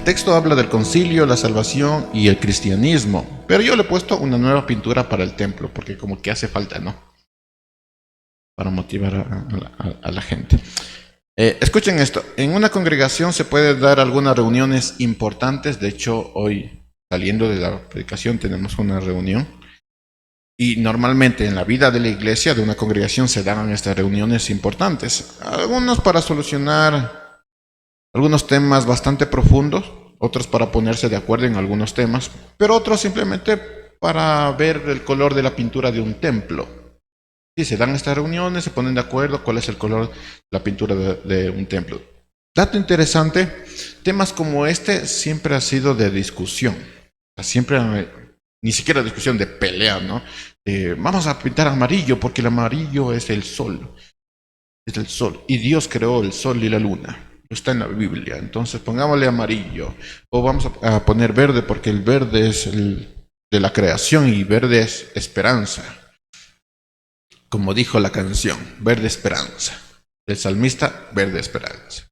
texto habla del concilio, la salvación y el cristianismo, pero yo le he puesto una nueva pintura para el templo, porque como que hace falta, ¿no? Para motivar a la gente. Escuchen esto, en una congregación se puede dar algunas reuniones importantes. De hecho, hoy saliendo de la predicación tenemos una reunión, y normalmente en la vida de la iglesia, de una congregación, se dan estas reuniones importantes, algunos para solucionar algunos temas bastante profundos, otros para ponerse de acuerdo en algunos temas, pero otros simplemente para ver el color de la pintura de un templo. Sí, se dan estas reuniones, se ponen de acuerdo cuál es el color de la pintura de un templo. Dato interesante, temas como este siempre ha sido de discusión. Siempre, ni siquiera discusión de pelea, ¿no? Vamos a pintar amarillo porque el amarillo es el sol. Es el sol. Y Dios creó el sol y la luna. Está en la Biblia. Entonces pongámosle amarillo. O vamos a poner verde porque el verde es de la creación y verde es esperanza. Como dijo la canción, verde esperanza. El salmista, verde esperanza.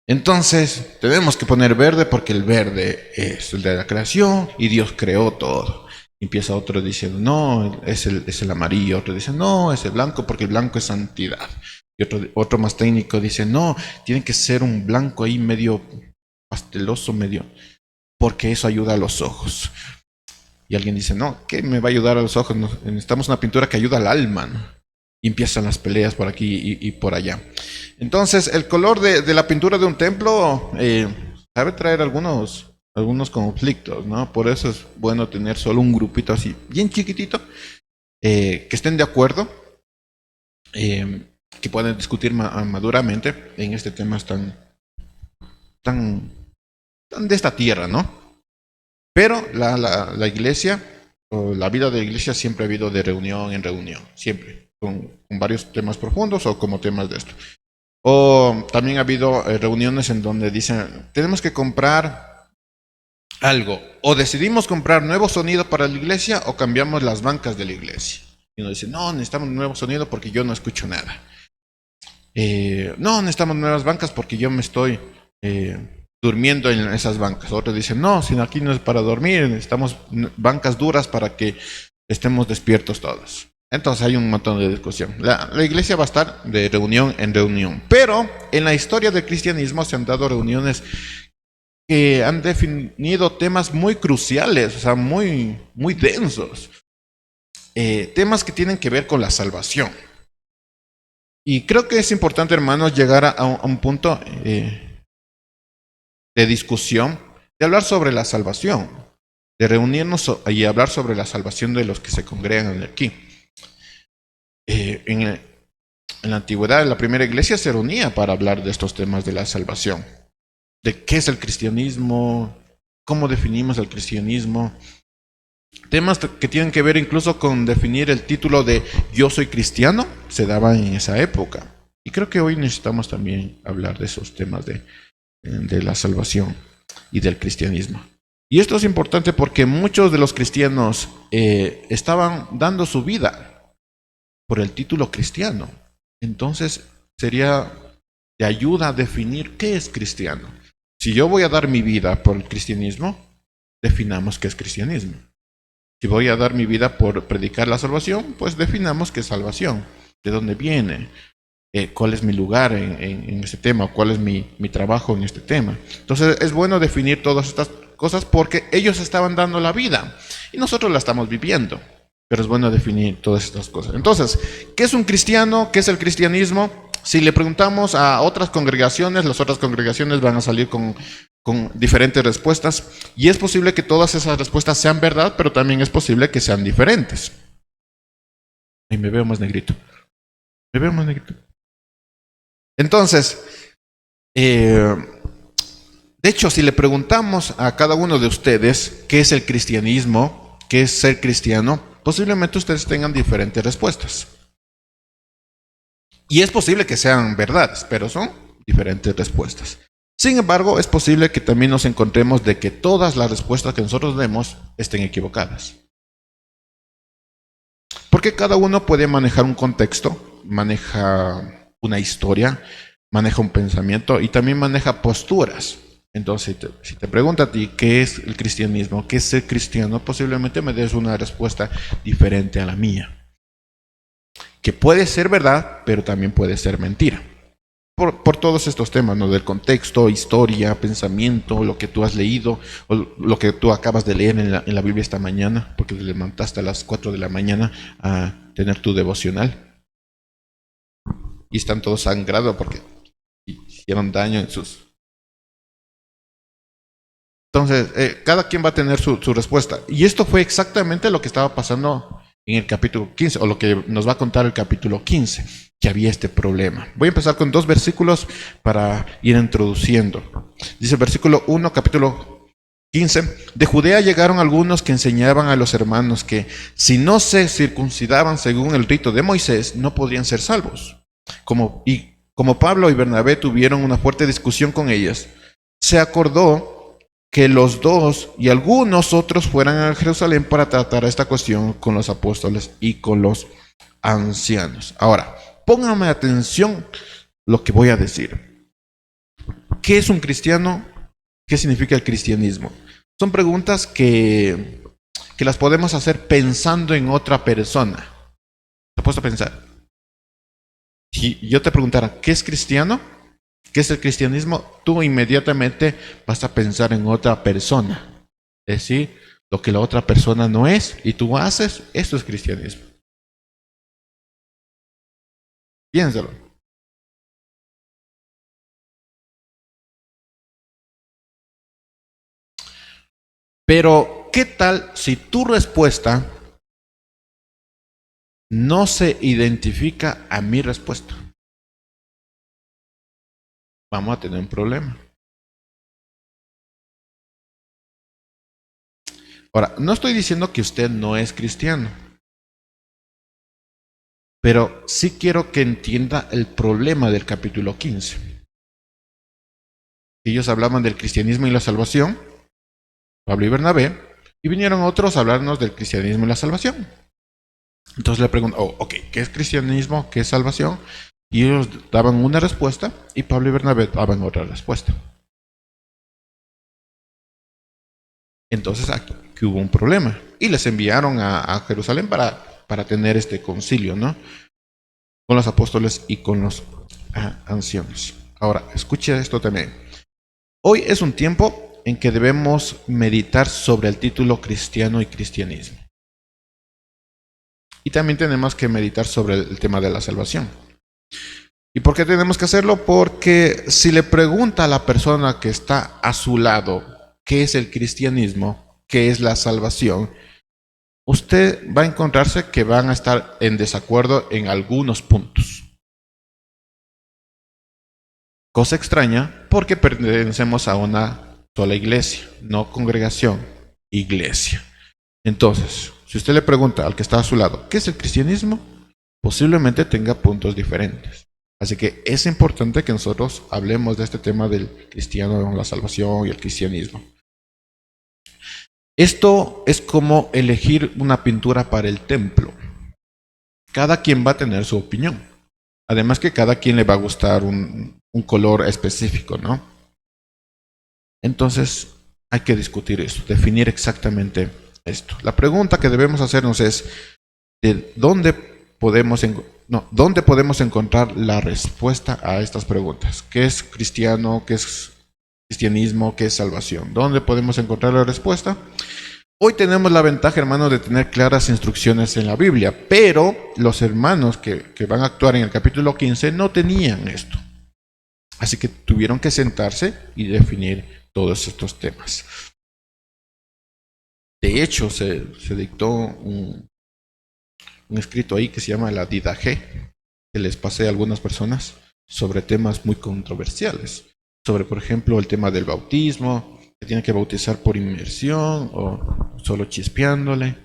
Entonces, tenemos que poner verde porque el verde es el de la creación y Dios creó todo. Empieza otro diciendo, no, es el amarillo. Otro dice, no, es el blanco porque el blanco es santidad. Y otro más técnico dice, no, tiene que ser un blanco ahí medio pasteloso, medio, porque eso ayuda a los ojos. Y alguien dice, no, ¿qué me va a ayudar a los ojos? Necesitamos una pintura que ayuda al alma, ¿no? Y empiezan las peleas por aquí y por allá. Entonces, el color de la pintura de un templo sabe traer algunos conflictos, ¿no? Por eso es bueno tener solo un grupito así, bien chiquitito, que estén de acuerdo, que puedan discutir maduramente en este tema tan de esta tierra, ¿no? Pero la iglesia, o la vida de la iglesia siempre ha habido de reunión en reunión, siempre, con varios temas profundos o como temas de esto. O también ha habido reuniones en donde dicen, tenemos que comprar algo, o decidimos comprar nuevo sonido para la iglesia o cambiamos las bancas de la iglesia. Y uno dice, no, necesitamos un nuevo sonido porque yo no escucho nada. No, necesitamos nuevas bancas porque yo me estoy durmiendo en esas bancas. Otros dicen, no, si aquí no es para dormir, necesitamos bancas duras para que estemos despiertos todos. Entonces hay un montón de discusión. La iglesia va a estar de reunión en reunión, pero en la historia del cristianismo se han dado reuniones que han definido temas muy cruciales, o sea, muy densos. Temas que tienen que ver con la salvación. Y creo que es importante, hermanos, llegar a un punto de discusión, de hablar sobre la salvación, de reunirnos y hablar sobre la salvación de los que se congregan aquí. En la antigüedad, en la primera iglesia se reunía para hablar de estos temas de la salvación, de qué es el cristianismo, cómo definimos el cristianismo, temas que tienen que ver incluso con definir el título de yo soy cristiano, se daba en esa época. Y creo que hoy necesitamos también hablar de esos temas de la salvación y del cristianismo. Y esto es importante porque muchos de los cristianos estaban dando su vida por el título cristiano. Entonces sería de ayuda a definir qué es cristiano. Si yo voy a dar mi vida por el cristianismo, definamos qué es cristianismo. Si voy a dar mi vida por predicar la salvación, pues definamos qué es salvación, de dónde viene, cuál es mi lugar en este tema, cuál es mi trabajo en este tema. Entonces es bueno definir todas estas cosas porque ellos estaban dando la vida y nosotros la estamos viviendo. Pero es bueno definir todas estas cosas. Entonces, ¿qué es un cristiano? ¿Qué es el cristianismo? Si le preguntamos a otras congregaciones, las otras congregaciones van a salir con diferentes respuestas. Y es posible que todas esas respuestas sean verdad, pero también es posible que sean diferentes. Ay, me veo más negrito. Me veo más negrito. Entonces, de hecho, si le preguntamos a cada uno de ustedes qué es el cristianismo, qué es ser cristiano, posiblemente ustedes tengan diferentes respuestas. Y es posible que sean verdades, pero son diferentes respuestas. Sin embargo, es posible que también nos encontremos de que todas las respuestas que nosotros demos estén equivocadas. Porque cada uno puede manejar un contexto, maneja una historia, maneja un pensamiento y también maneja posturas. Entonces, si te pregunto a ti qué es el cristianismo, qué es ser cristiano, posiblemente me des una respuesta diferente a la mía. Que puede ser verdad, pero también puede ser mentira. Por todos estos temas, ¿no? Del contexto, historia, pensamiento, lo que tú has leído, o lo que tú acabas de leer en la Biblia esta mañana, porque te levantaste a las 4 de la mañana a tener tu devocional. Y están todos sangrados porque hicieron daño en sus... Entonces, cada quien va a tener su respuesta. Y esto fue exactamente lo que estaba pasando en el capítulo 15, o lo que nos va a contar el capítulo 15, que había este problema. Voy a empezar con 2 versículos para ir introduciendo. Dice el versículo 1, capítulo 15. De Judea llegaron algunos que enseñaban a los hermanos que si no se circuncidaban según el rito de Moisés, no podrían ser salvos. Como Pablo y Bernabé tuvieron una fuerte discusión con ellas, se acordó que los dos y algunos otros fueran a Jerusalén para tratar esta cuestión con los apóstoles y con los ancianos. Ahora, pónganme atención lo que voy a decir. ¿Qué es un cristiano? ¿Qué significa el cristianismo? Son preguntas que las podemos hacer pensando en otra persona. ¿Te has puesto a pensar? Si yo te preguntara, ¿qué es cristiano? ¿Qué es el cristianismo? Tú inmediatamente vas a pensar en otra persona. Es decir, lo que la otra persona no es y tú haces, esto es cristianismo. Piénsalo. Pero, ¿qué tal si tu respuesta no se identifica a mi respuesta? Vamos a tener un problema. Ahora, no estoy diciendo que usted no es cristiano, pero sí quiero que entienda el problema del capítulo 15. Ellos hablaban del cristianismo y la salvación, Pablo y Bernabé, y vinieron otros a hablarnos del cristianismo y la salvación. Entonces le pregunto, ok, ¿qué es cristianismo? ¿Qué es salvación? Y ellos daban una respuesta y Pablo y Bernabé daban otra respuesta. Entonces aquí hubo un problema y les enviaron a Jerusalén para tener este concilio, ¿no? Con los apóstoles y con los ancianos. Ahora, escuche esto también. Hoy es un tiempo en que debemos meditar sobre el título cristiano y cristianismo. Y también tenemos que meditar sobre el tema de la salvación. ¿Y por qué tenemos que hacerlo? Porque si le pregunta a la persona que está a su lado qué es el cristianismo, qué es la salvación, usted va a encontrarse que van a estar en desacuerdo en algunos puntos. Cosa extraña porque pertenecemos a una sola iglesia, no congregación, iglesia. Entonces, si usted le pregunta al que está a su lado, ¿qué es el cristianismo? Posiblemente tenga puntos diferentes. Así que es importante que nosotros hablemos de este tema del cristiano, la salvación y el cristianismo. Esto es como elegir una pintura para el templo. Cada quien va a tener su opinión. Además que cada quien le va a gustar un color específico, ¿no? Entonces hay que discutir eso, definir exactamente esto. La pregunta que debemos hacernos es, ¿de dónde ¿dónde podemos encontrar la respuesta a estas preguntas? ¿Qué es cristiano? ¿Qué es cristianismo? ¿Qué es salvación? ¿Dónde podemos encontrar la respuesta? Hoy tenemos la ventaja, hermanos, de tener claras instrucciones en la Biblia, pero los hermanos que van a actuar en el capítulo 15 no tenían esto. Así que tuvieron que sentarse y definir todos estos temas. De hecho, se dictó un escrito ahí que se llama la Didache, que les pasé a algunas personas sobre temas muy controversiales. Sobre, por ejemplo, el tema del bautismo, que tiene que bautizar por inmersión o solo chispeándole.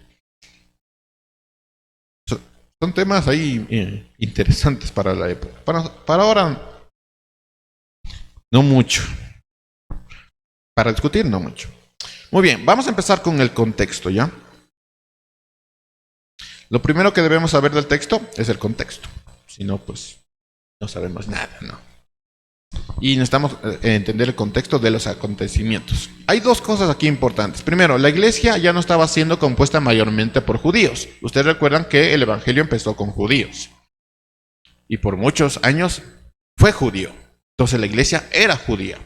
Son temas ahí interesantes para la época. Para ahora, no mucho. Para discutir, no mucho. Muy bien, vamos a empezar con el contexto, ¿ya? Lo primero que debemos saber del texto es el contexto. Si no, pues no sabemos nada, ¿no? y necesitamos entender el contexto de los acontecimientos. Hay dos cosas aquí importantes. Primero, la iglesia ya no estaba siendo compuesta mayormente por judíos. Ustedes recuerdan que el evangelio empezó con judíos y por muchos años fue judío. Entonces la iglesia era judía.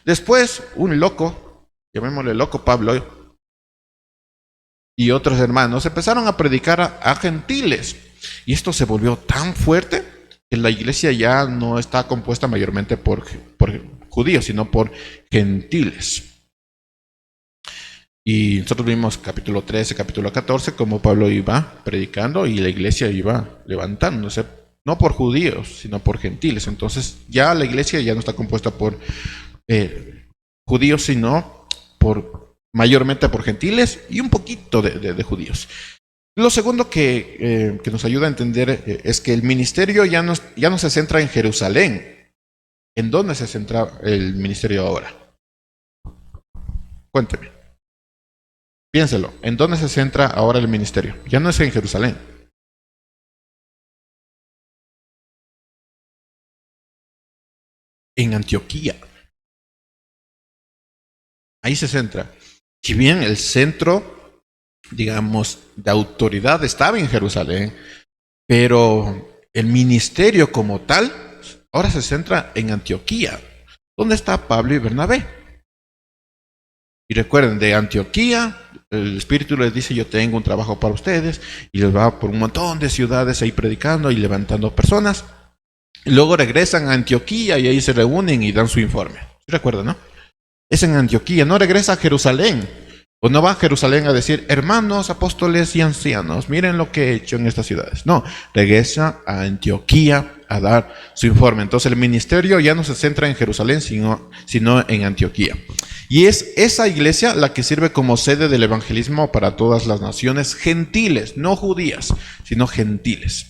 Después, un loco, llamémosle loco Pablo, y otros hermanos empezaron a predicar a gentiles. Y esto se volvió tan fuerte que la iglesia ya no está compuesta mayormente por judíos, sino por gentiles. Y nosotros vimos capítulo 13, capítulo 14, cómo Pablo iba predicando y la iglesia iba levantándose, no por judíos, sino por gentiles. Entonces ya la iglesia ya no está compuesta por judíos, sino mayormente por gentiles y un poquito de judíos. Lo segundo que nos ayuda a entender es que el ministerio ya no se centra en Jerusalén. ¿En dónde se centra el ministerio ahora? Cuénteme. Piénselo. ¿En dónde se centra ahora el ministerio? Ya no es en Jerusalén. En Antioquía. Ahí se centra. Si bien el centro, digamos, de autoridad estaba en Jerusalén, pero el ministerio como tal ahora se centra en Antioquía. ¿Dónde está Pablo y Bernabé? Y recuerden, de Antioquía, el Espíritu les dice: yo tengo un trabajo para ustedes, y les va por un montón de ciudades ahí predicando y levantando personas. Y luego regresan a Antioquía y ahí se reúnen y dan su informe. ¿Recuerdan, no? Es en Antioquía, no regresa a Jerusalén. O no va a Jerusalén a decir: hermanos, apóstoles y ancianos, miren lo que he hecho en estas ciudades. No, regresa a Antioquía a dar su informe. Entonces el ministerio ya no se centra en Jerusalén, sino en Antioquía. Y es esa iglesia la que sirve como sede del evangelismo para todas las naciones gentiles, no judías, sino gentiles.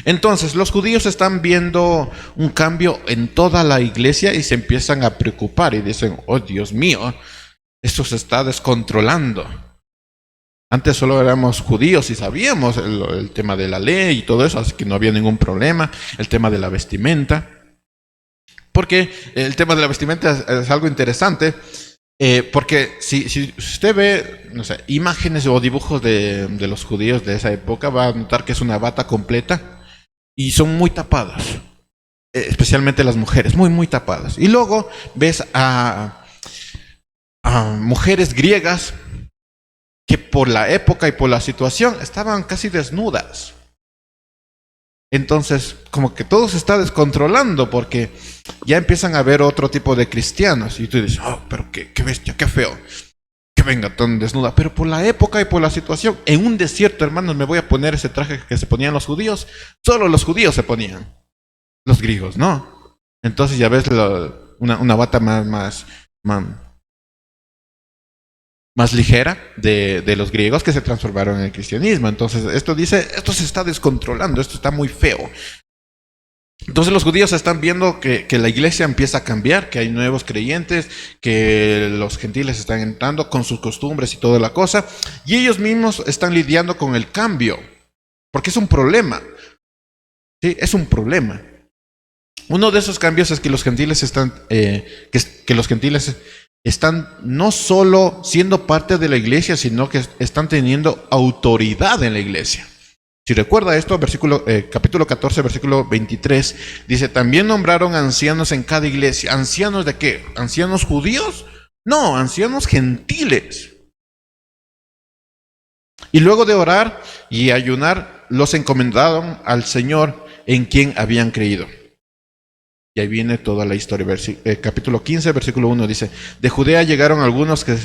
Entonces los judíos están viendo un cambio en toda la iglesia y se empiezan a preocupar y dicen: oh Dios mío, esto se está descontrolando. Antes solo éramos judíos y sabíamos el tema de la ley y todo eso, así que no había ningún problema. El tema de la vestimenta. Porque el tema de la vestimenta es algo interesante. Porque si usted ve, no sé, imágenes o dibujos de los judíos de esa época, va a notar que es una bata completa y son muy tapadas. Especialmente las mujeres, muy, muy tapadas. Y luego ves a mujeres griegas que por la época y por la situación estaban casi desnudas. Entonces, como que todo se está descontrolando porque ya empiezan a haber otro tipo de cristianos. Y tú dices: oh, pero qué bestia, qué feo que venga tan desnuda. Pero por la época y por la situación, en un desierto, hermanos, me voy a poner ese traje que se ponían los judíos. Solo los judíos se ponían. Los griegos, ¿no? Entonces ya ves una bata más ligera de los griegos que se transformaron en el cristianismo. Entonces esto dice: esto se está descontrolando, esto está muy feo. Entonces los judíos están viendo que la iglesia empieza a cambiar, que hay nuevos creyentes, que los gentiles están entrando con sus costumbres y toda la cosa, y ellos mismos están lidiando con el cambio, porque es un problema. Sí, es un problema. Uno de esos cambios es que los gentiles están no solo siendo parte de la iglesia, sino que están teniendo autoridad en la iglesia. Si recuerda esto, capítulo 14, versículo 23, dice: también nombraron ancianos en cada iglesia. ¿Ancianos de qué? ¿Ancianos judíos? No, ancianos gentiles. Y luego de orar y ayunar, los encomendaron al Señor en quien habían creído. Y ahí viene toda la historia. Capítulo 15, versículo 1 dice: de Judea llegaron algunos que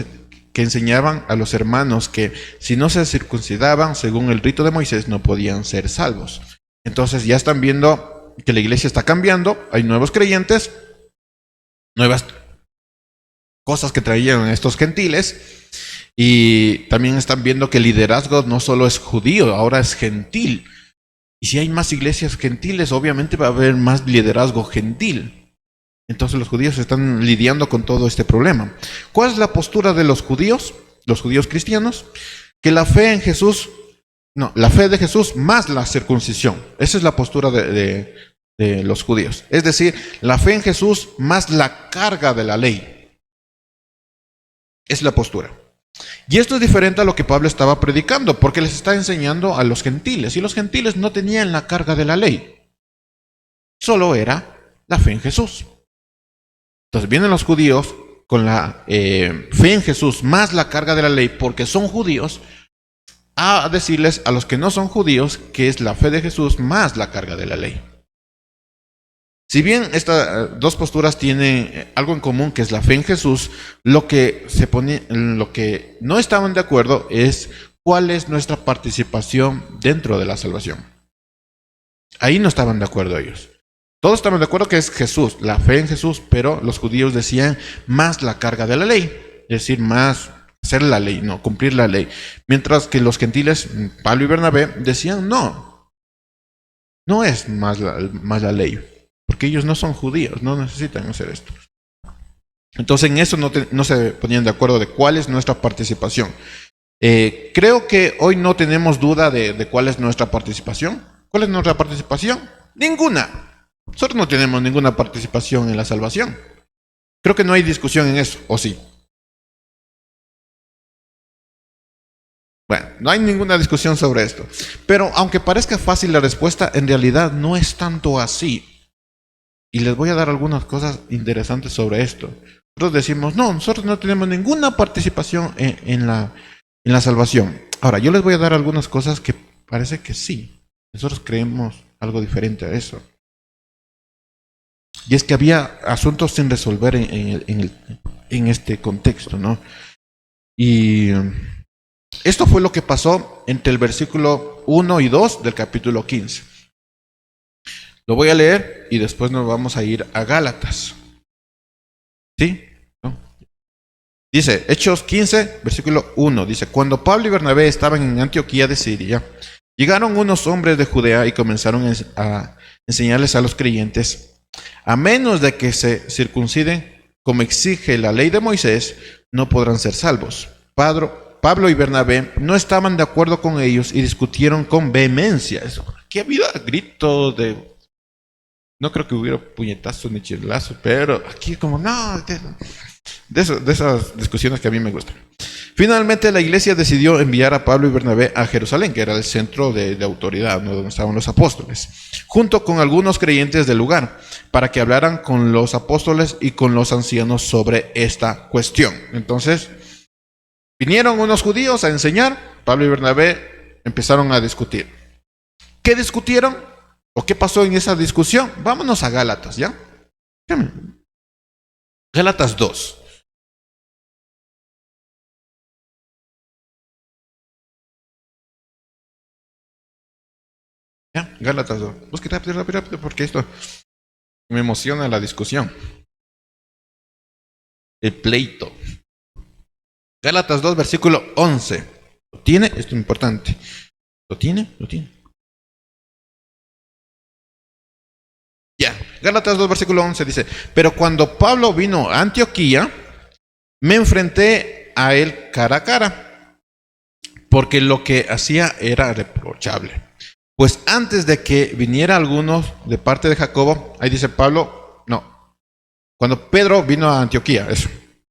enseñaban a los hermanos que si no se circuncidaban según el rito de Moisés no podían ser salvos. Entonces ya están viendo que la iglesia está cambiando, hay nuevos creyentes, nuevas cosas que traían estos gentiles, y también están viendo que el liderazgo no solo es judío, ahora es gentil. Y si hay más iglesias gentiles, obviamente va a haber más liderazgo gentil. Entonces los judíos están lidiando con todo este problema. ¿Cuál es la postura de los judíos cristianos? Que la fe de Jesús más la circuncisión. Esa es la postura de de los judíos. Es decir, la fe en Jesús más la carga de la ley. Es la postura. Y esto es diferente a lo que Pablo estaba predicando, porque les está enseñando a los gentiles. Y los gentiles no tenían la carga de la ley. Solo era la fe en Jesús. Entonces vienen los judíos con la fe en Jesús más la carga de la ley, porque son judíos, a decirles a los que no son judíos que es la fe de Jesús más la carga de la ley. Si bien estas dos posturas tienen algo en común, que es la fe en Jesús, lo que no estaban de acuerdo es cuál es nuestra participación dentro de la salvación. Ahí no estaban de acuerdo ellos. Todos estaban de acuerdo que es Jesús, la fe en Jesús, pero los judíos decían más la carga de la ley, es decir, más hacer la ley, no, cumplir la ley. Mientras que los gentiles, Pablo y Bernabé, decían no es más la ley, porque ellos no son judíos, no necesitan hacer esto. Entonces en eso no se ponían de acuerdo de cuál es nuestra participación. Creo que hoy no tenemos duda de cuál es nuestra participación. ¿Cuál es nuestra participación? Ninguna. Nosotros no tenemos ninguna participación en la salvación. Creo que no hay discusión en eso, ¿o sí? Bueno, no hay ninguna discusión sobre esto. Pero aunque parezca fácil la respuesta, en realidad no es tanto así. Y les voy a dar algunas cosas interesantes sobre esto. Nosotros decimos, no, nosotros no tenemos ninguna participación en la salvación. Ahora, yo les voy a dar algunas cosas que parece que sí. Nosotros creemos algo diferente a eso. Y es que había asuntos sin resolver en este contexto, ¿no? Y esto fue lo que pasó entre el versículo 1 y 2 del capítulo 15. Lo voy a leer y después nos vamos a ir a Gálatas. ¿Sí? ¿No? Dice, Hechos 15, versículo 1. Dice, cuando Pablo y Bernabé estaban en Antioquía de Siria, llegaron unos hombres de Judea y comenzaron a enseñarles a los creyentes: a menos de que se circunciden, como exige la ley de Moisés, no podrán ser salvos. Pablo y Bernabé no estaban de acuerdo con ellos y discutieron con vehemencia. Aquí había gritos de... No creo que hubiera puñetazos ni chilazos, pero aquí como no... De esas discusiones que a mí me gustan. Finalmente la iglesia decidió enviar a Pablo y Bernabé a Jerusalén, que era el centro de autoridad, ¿no?, donde estaban los apóstoles, junto con algunos creyentes del lugar, para que hablaran con los apóstoles y con los ancianos sobre esta cuestión. Entonces, vinieron unos judíos a enseñar, Pablo y Bernabé empezaron a discutir. ¿Qué discutieron? ¿O qué pasó en esa discusión? Vámonos a Gálatas, ¿ya? Gálatas 2. ¿Ya? Gálatas 2. Busque rápido, porque esto me emociona la discusión. El pleito. Gálatas 2, versículo 11. ¿Lo tiene? Esto es importante. ¿Lo tiene? ¿Lo tiene? Ya. Gálatas 2, versículo 11 dice, pero cuando Pablo vino a Antioquía, me enfrenté a él cara a cara, porque lo que hacía era reprochable. Pues antes de que viniera algunos de parte de Jacobo, ahí dice Pablo, no. Cuando Pedro vino a Antioquía, eso,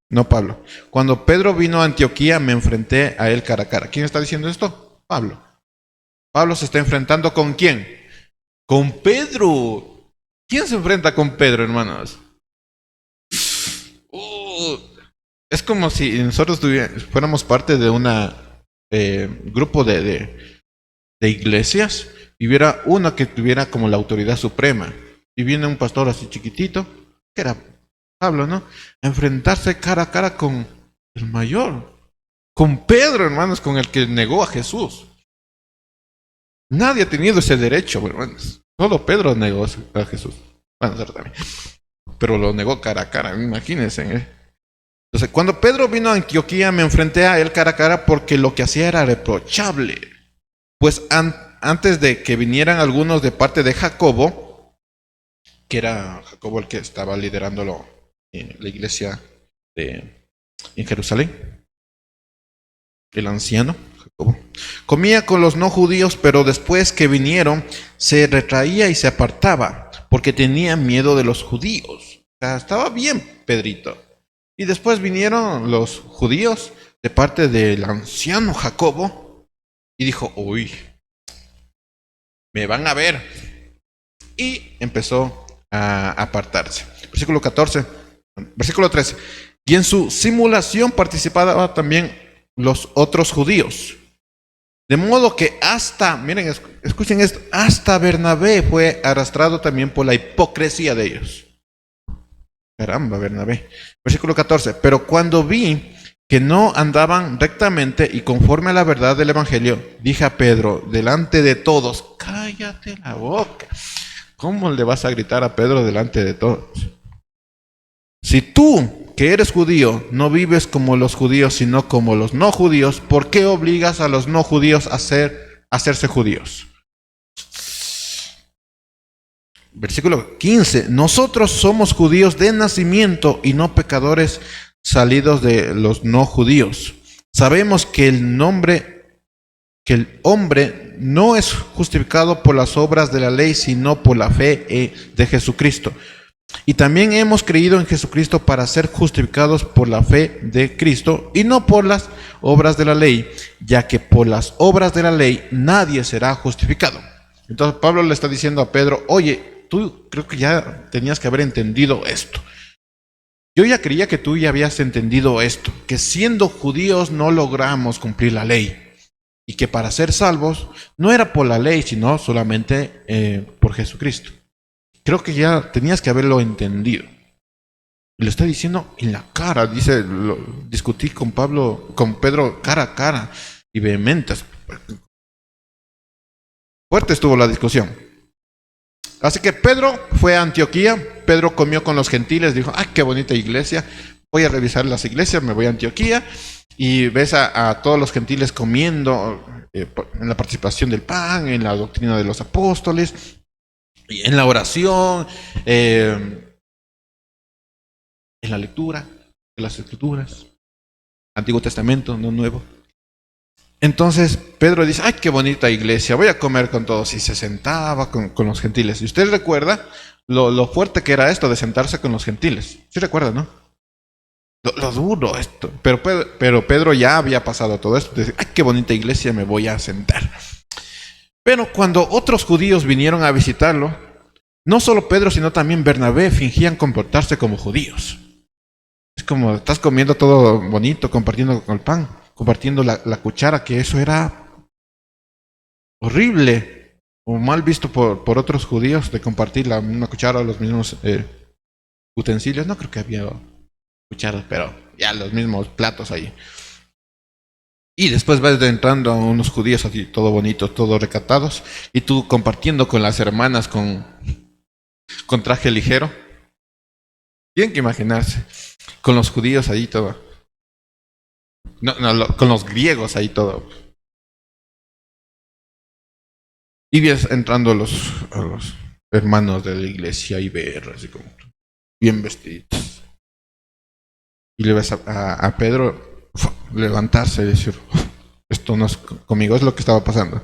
no Pablo. Cuando Pedro vino a Antioquía, me enfrenté a él cara a cara. ¿Quién está diciendo esto? Pablo. Pablo se está enfrentando ¿con quién? Con Pedro. ¿Quién se enfrenta con Pedro, hermanos? Es como si nosotros fuéramos parte de un grupo de iglesias y hubiera una que tuviera como la autoridad suprema. Y viene un pastor así chiquitito, que era Pablo, ¿no? A enfrentarse cara a cara con el mayor, con Pedro, hermanos, con el que negó a Jesús. Nadie ha tenido ese derecho, hermanos. Solo Pedro negó a Jesús. Bueno, también. Pero lo negó cara a cara, imagínense. Entonces, cuando Pedro vino a Antioquía, me enfrenté a él cara a cara porque lo que hacía era reprochable. Pues antes de que vinieran algunos de parte de Jacobo, que era Jacobo el que estaba liderando la iglesia en Jerusalén, el anciano Jacobo, comía con los no judíos, pero después que vinieron se retraía y se apartaba, porque tenía miedo de los judíos. O sea, estaba bien, Pedrito. Y después vinieron los judíos de parte del anciano Jacobo y dijo, uy, me van a ver. Y empezó a apartarse. Versículo 14, versículo 13. Y en su simulación participaban también los otros judíos. De modo que hasta, miren, escuchen esto, hasta Bernabé fue arrastrado también por la hipocresía de ellos. Caramba, Bernabé. Versículo 14. Pero cuando vi que no andaban rectamente y conforme a la verdad del Evangelio, dije a Pedro, delante de todos, cállate la boca. ¿Cómo le vas a gritar a Pedro delante de todos? Si tú, que eres judío, no vives como los judíos, sino como los no judíos, ¿por qué obligas a los no judíos a hacerse judíos? Versículo 15. Nosotros somos judíos de nacimiento y no pecadores salidos de los no judíos. Sabemos que el hombre no es justificado por las obras de la ley, sino por la fe de Jesucristo. Y también hemos creído en Jesucristo para ser justificados por la fe de Cristo y no por las obras de la ley, ya que por las obras de la ley nadie será justificado. Entonces Pablo le está diciendo a Pedro, oye, tú creo que ya tenías que haber entendido esto. Yo ya creía que tú ya habías entendido esto, que siendo judíos no logramos cumplir la ley. Y que para ser salvos no era por la ley, sino solamente por Jesucristo. Creo que ya tenías que haberlo entendido. Y lo está diciendo en la cara. Dice, discutí con Pedro cara a cara y vehementes. Fuerte estuvo la discusión. Así que Pedro fue a Antioquía. Pedro comió con los gentiles. Dijo, ¡ay, qué bonita iglesia! Voy a revisar las iglesias, me voy a Antioquía. Y ves a todos los gentiles comiendo en la participación del pan, en la doctrina de los apóstoles, en la oración, en la lectura de las escrituras, Antiguo Testamento, no Nuevo. Entonces Pedro dice, ¡ay, qué bonita iglesia! Voy a comer con todos. Y se sentaba con los gentiles. Y usted recuerda lo fuerte que era esto de sentarse con los gentiles. Sí recuerda, ¿no? Lo duro esto. Pero Pedro ya había pasado todo esto. Dice, ¡ay, qué bonita iglesia! Me voy a sentar. Pero cuando otros judíos vinieron a visitarlo, no solo Pedro, sino también Bernabé fingían comportarse como judíos. Es como, estás comiendo todo bonito, compartiendo con el pan, compartiendo la cuchara, que eso era horrible o mal visto por otros judíos, de compartir la misma cuchara o los mismos utensilios. No creo que había cucharas, pero ya los mismos platos ahí. Y después vas entrando a unos judíos así, todo bonitos, todo recatados, y tú compartiendo con las hermanas con traje ligero. Tienen que imaginarse, con los judíos ahí todo. No, con los griegos ahí todo. Y ves entrando a los hermanos de la iglesia y ver así como bien vestidos. Y le ves a Pedro levantarse y decir, esto no es conmigo, es lo que estaba pasando.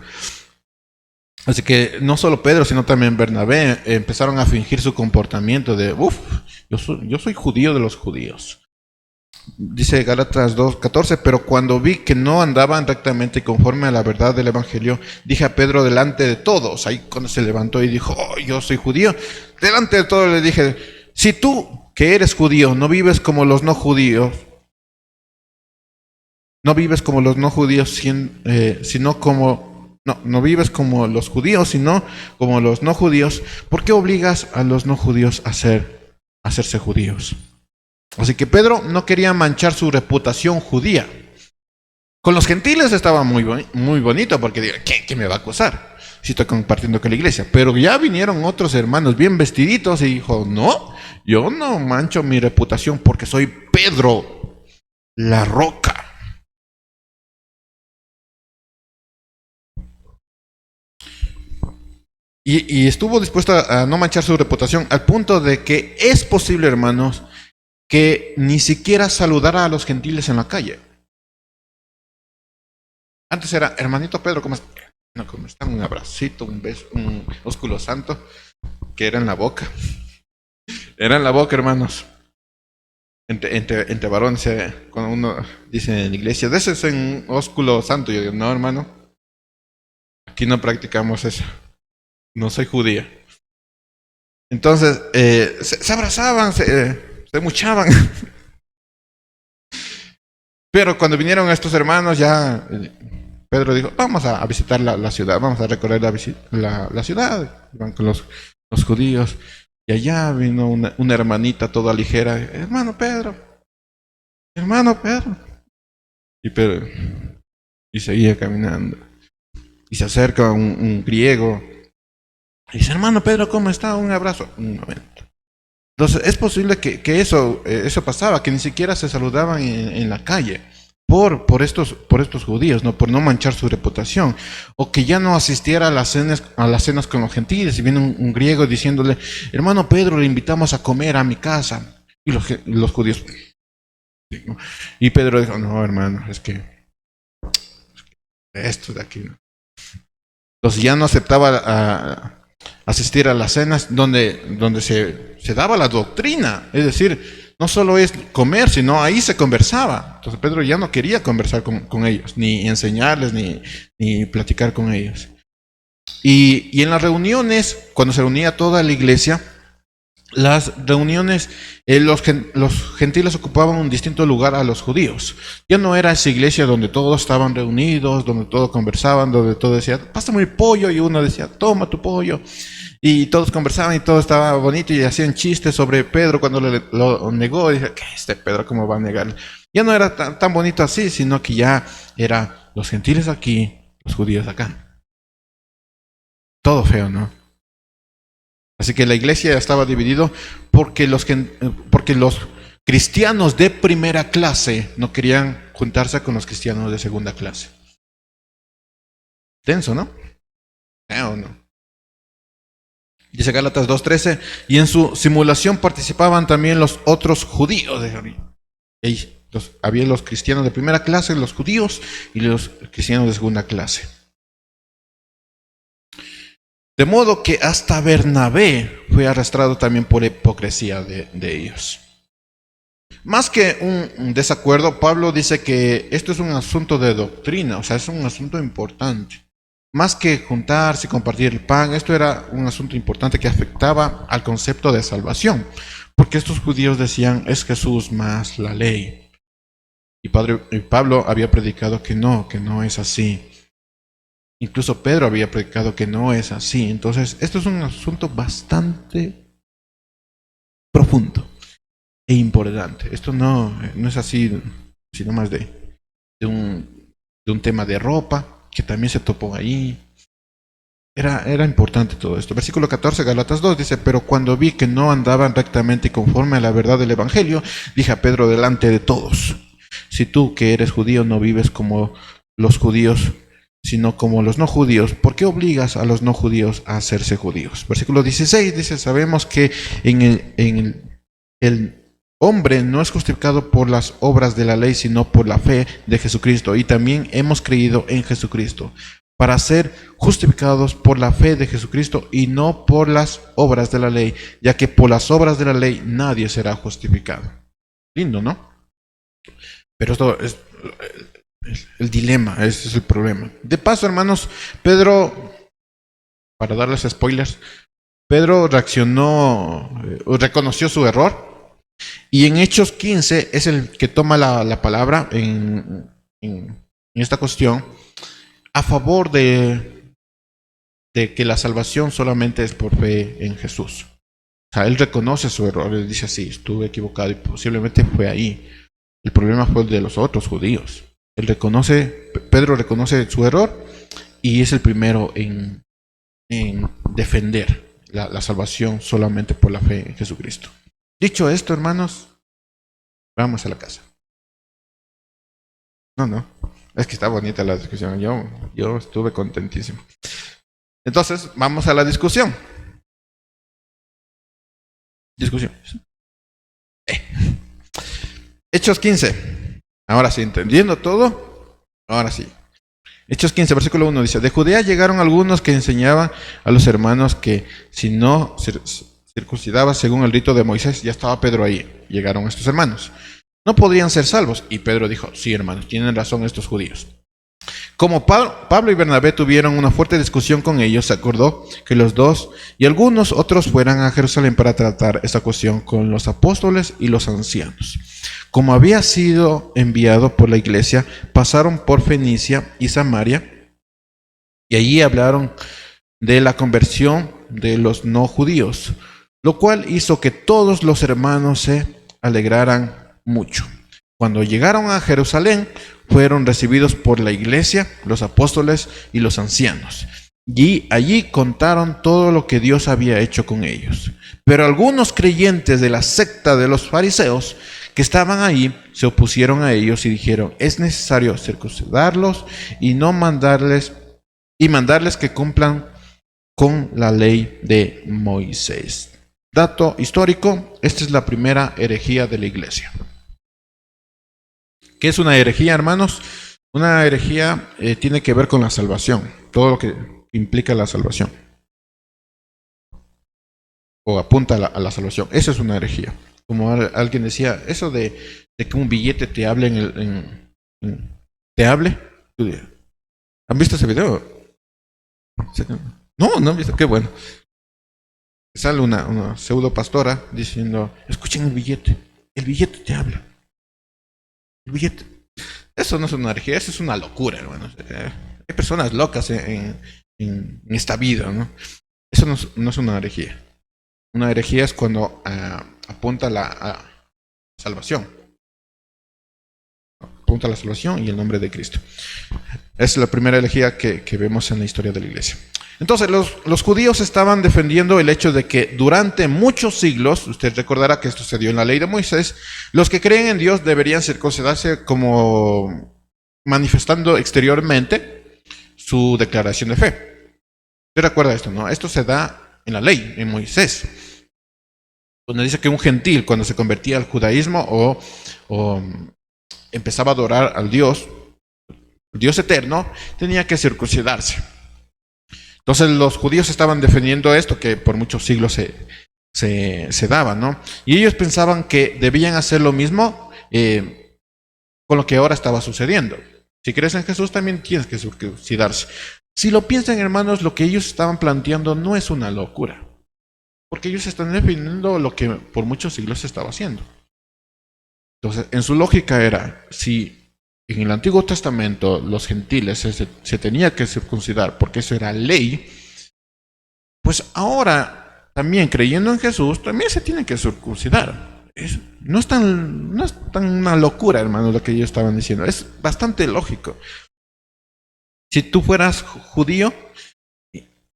Así que no solo Pedro, sino también Bernabé empezaron a fingir su comportamiento de, yo soy judío de los judíos. Dice Gálatas 2:14, pero cuando vi que no andaban rectamente conforme a la verdad del Evangelio, dije a Pedro delante de todos, ahí cuando se levantó y dijo, yo soy judío, delante de todos le dije, si tú que eres judío no vives como los no judíos, no vives como los no judíos, sino como... No vives como los judíos, sino como los no judíos. ¿Por qué obligas a los no judíos a hacerse judíos? Así que Pedro no quería manchar su reputación judía. Con los gentiles estaba muy bonito porque digo, ¿quién me va a acusar? Si estoy compartiendo con la iglesia. Pero ya vinieron otros hermanos bien vestiditos y dijo, no, yo no mancho mi reputación porque soy Pedro, la roca. Y estuvo dispuesto a no manchar su reputación al punto de que es posible, hermanos, que ni siquiera saludara a los gentiles en la calle. Antes era, hermanito Pedro, ¿cómo está? No, ¿cómo está? Un abracito, un beso, un ósculo santo. que era en la boca. Era en la boca, hermanos. Entre varones, cuando uno dice en la iglesia, de ese es en ósculo santo. Yo digo, no, hermano, aquí no practicamos eso. No soy judía. Entonces, se abrazaban, se muchaban. Pero cuando vinieron estos hermanos, ya Pedro dijo, vamos a visitar la ciudad, vamos a recorrer la ciudad. Van con los judíos. Y allá vino una hermanita toda ligera. Hermano Pedro. Y Pedro, y seguía caminando. Y se acerca un griego. Y dice, hermano Pedro, ¿cómo está? Un abrazo. Un momento. Entonces, es posible que eso pasaba, que ni siquiera se saludaban en la calle por estos judíos, ¿no? Por no manchar su reputación. O que ya no asistiera a las cenas con los gentiles. Y viene un griego diciéndole, hermano Pedro, le invitamos a comer a mi casa. Y los judíos. Y Pedro dijo, no, hermano, es que esto de aquí, ¿no? Entonces ya no aceptaba asistir a las cenas donde se daba la doctrina. Es decir, no solo es comer, sino ahí se conversaba. Entonces Pedro ya no quería conversar con ellos, ni enseñarles, ni platicar con ellos. Y en las reuniones, cuando se reunía toda la iglesia, las reuniones, los gentiles ocupaban un distinto lugar a los judíos. Ya no era esa iglesia donde todos estaban reunidos, donde todos conversaban, donde todos decían, pásame el pollo, y uno decía, toma tu pollo. Y todos conversaban y todo estaba bonito y hacían chistes sobre Pedro cuando lo negó. Y dije, ¿qué Pedro cómo va a negar? Ya no era tan bonito así, sino que ya era los gentiles aquí, los judíos acá. Todo feo, ¿no? Así que la iglesia estaba dividida porque los cristianos de primera clase no querían juntarse con los cristianos de segunda clase. Tenso, ¿no? ¿O no? Dice Gálatas 2:13, y en su simulación participaban también los otros judíos. Había los cristianos de primera clase, los judíos, y los cristianos de segunda clase. De modo que hasta Bernabé fue arrastrado también por hipocresía de ellos. Más que un desacuerdo, Pablo dice que esto es un asunto de doctrina, o sea, es un asunto importante. Más que juntarse y compartir el pan, esto era un asunto importante que afectaba al concepto de salvación. Porque estos judíos decían, es Jesús más la ley. Y Pablo había predicado que no es así. Incluso Pedro había predicado que no es así. Entonces, esto es un asunto bastante profundo e importante. Esto no es así, sino más de un tema de ropa, que también se topó ahí. Era importante todo esto. Versículo 14, Gálatas 2, dice, pero cuando vi que no andaban rectamente conforme a la verdad del Evangelio, dije a Pedro delante de todos, si tú que eres judío no vives como los judíos, sino como los no judíos, ¿por qué obligas a los no judíos a hacerse judíos? Versículo 16 dice, sabemos que el hombre no es justificado por las obras de la ley, sino por la fe de Jesucristo, y también hemos creído en Jesucristo, para ser justificados por la fe de Jesucristo y no por las obras de la ley, ya que por las obras de la ley nadie será justificado. Lindo, ¿no? Pero esto es el dilema, ese es el problema. De paso, hermanos, Pedro, para darles spoilers, Pedro reconoció su error, y en Hechos 15 es el que toma la palabra en esta cuestión, a favor de que la salvación solamente es por fe en Jesús. O sea, él reconoce su error, él dice, sí, estuve equivocado y posiblemente fue ahí. El problema fue el de los otros judíos. Pedro reconoce su error y es el primero en defender la salvación solamente por la fe en Jesucristo. Dicho esto, hermanos, vamos a la casa. No, es que está bonita la discusión. Yo estuve contentísimo. Entonces, vamos a la discusión. Hechos 15. Ahora sí, entendiendo todo. Ahora sí. Hechos 15, versículo 1 dice, de Judea llegaron algunos que enseñaban a los hermanos que si no circuncidaba según el rito de Moisés, ya estaba Pedro ahí, llegaron estos hermanos, no podrían ser salvos. Y Pedro dijo, sí hermanos, tienen razón estos judíos. Como Pablo y Bernabé tuvieron una fuerte discusión con ellos, se acordó que los dos y algunos otros fueran a Jerusalén para tratar esta cuestión con los apóstoles y los ancianos. Como había sido enviado por la iglesia, pasaron por Fenicia y Samaria y allí hablaron de la conversión de los no judíos, lo cual hizo que todos los hermanos se alegraran mucho. Cuando llegaron a Jerusalén, fueron recibidos por la iglesia, los apóstoles y los ancianos. Y allí contaron todo lo que Dios había hecho con ellos. Pero algunos creyentes de la secta de los fariseos que estaban ahí se opusieron a ellos y dijeron, es necesario circuncidarlos y mandarles que cumplan con la ley de Moisés. Dato histórico, esta es la primera herejía de la iglesia. ¿Qué es una herejía, hermanos? Una herejía tiene que ver con la salvación, todo lo que implica la salvación. O apunta a la salvación. Eso es una herejía. Como alguien decía, eso de que un billete te hable ¿te hable? ¿Han visto ese video? No han visto, qué bueno. Sale una pseudo pastora diciendo, escuchen el billete te habla. El billete. Eso no es una herejía, eso es una locura, hermanos. Hay personas locas en esta vida, ¿no? Eso no es una herejía. Una herejía es cuando apunta a la salvación. Apunta a la salvación y el nombre de Cristo. Es la primera herejía que vemos en la historia de la iglesia. Entonces, los judíos estaban defendiendo el hecho de que durante muchos siglos, usted recordará que esto se dio en la ley de Moisés, los que creen en Dios deberían circuncidarse como manifestando exteriormente su declaración de fe. ¿Usted recuerda esto, no? Esto se da en la ley, en Moisés, donde dice que un gentil, cuando se convertía al judaísmo o empezaba a adorar al Dios eterno, tenía que circuncidarse. Entonces los judíos estaban defendiendo esto que por muchos siglos se daba, ¿no? Y ellos pensaban que debían hacer lo mismo con lo que ahora estaba sucediendo. Si crees en Jesús también tienes que circuncidarse. Si lo piensan, hermanos, lo que ellos estaban planteando no es una locura, porque ellos están defendiendo lo que por muchos siglos se estaba haciendo. Entonces, en su lógica era, si en el Antiguo Testamento los gentiles se tenía que circuncidar porque eso era ley, pues ahora también creyendo en Jesús también se tienen que circuncidar. No es tan una locura, hermano, lo que ellos estaban diciendo. Es bastante lógico. Si tú fueras judío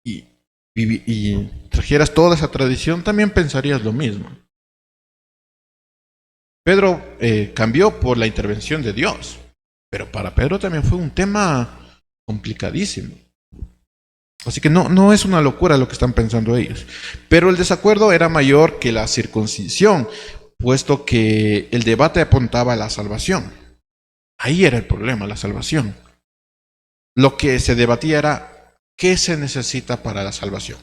y trajeras toda esa tradición, también pensarías lo mismo. Pedro cambió por la intervención de Dios. Pero para Pedro también fue un tema complicadísimo. Así que no es una locura lo que están pensando ellos. Pero el desacuerdo era mayor que la circuncisión, puesto que el debate apuntaba a la salvación. Ahí era el problema, la salvación. Lo que se debatía era qué se necesita para la salvación.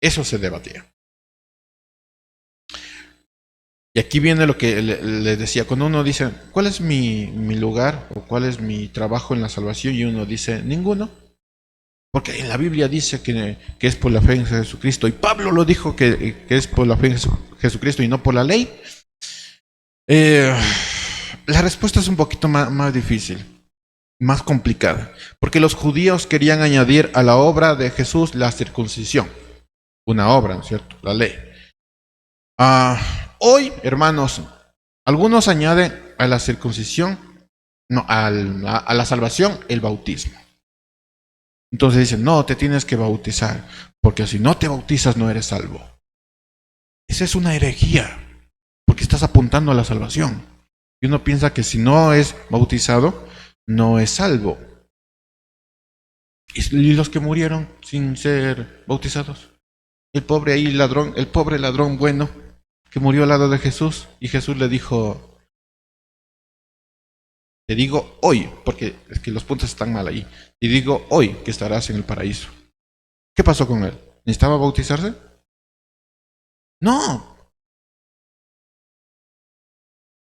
Eso se debatía. Y aquí viene lo que le decía, cuando uno dice, ¿cuál es mi lugar o cuál es mi trabajo en la salvación? Y uno dice, ninguno. Porque en la Biblia dice que es por la fe en Jesucristo. Y Pablo lo dijo que es por la fe en Jesucristo y no por la ley. La respuesta es un poquito más difícil, más complicada. Porque los judíos querían añadir a la obra de Jesús la circuncisión. Una obra, ¿no es cierto? La ley. Hoy, hermanos, algunos añaden a la circuncisión, a la salvación, el bautismo. Entonces dicen, no, te tienes que bautizar, porque si no te bautizas no eres salvo. Esa es una herejía, porque estás apuntando a la salvación. Y uno piensa que si no es bautizado, no es salvo. ¿Y los que murieron sin ser bautizados? El pobre ladrón bueno, que murió al lado de Jesús, y Jesús le dijo, Te digo hoy, porque es que los puntos están mal ahí. Te digo hoy que estarás en el paraíso. ¿Qué pasó con él? ¿Necesitaba bautizarse? No.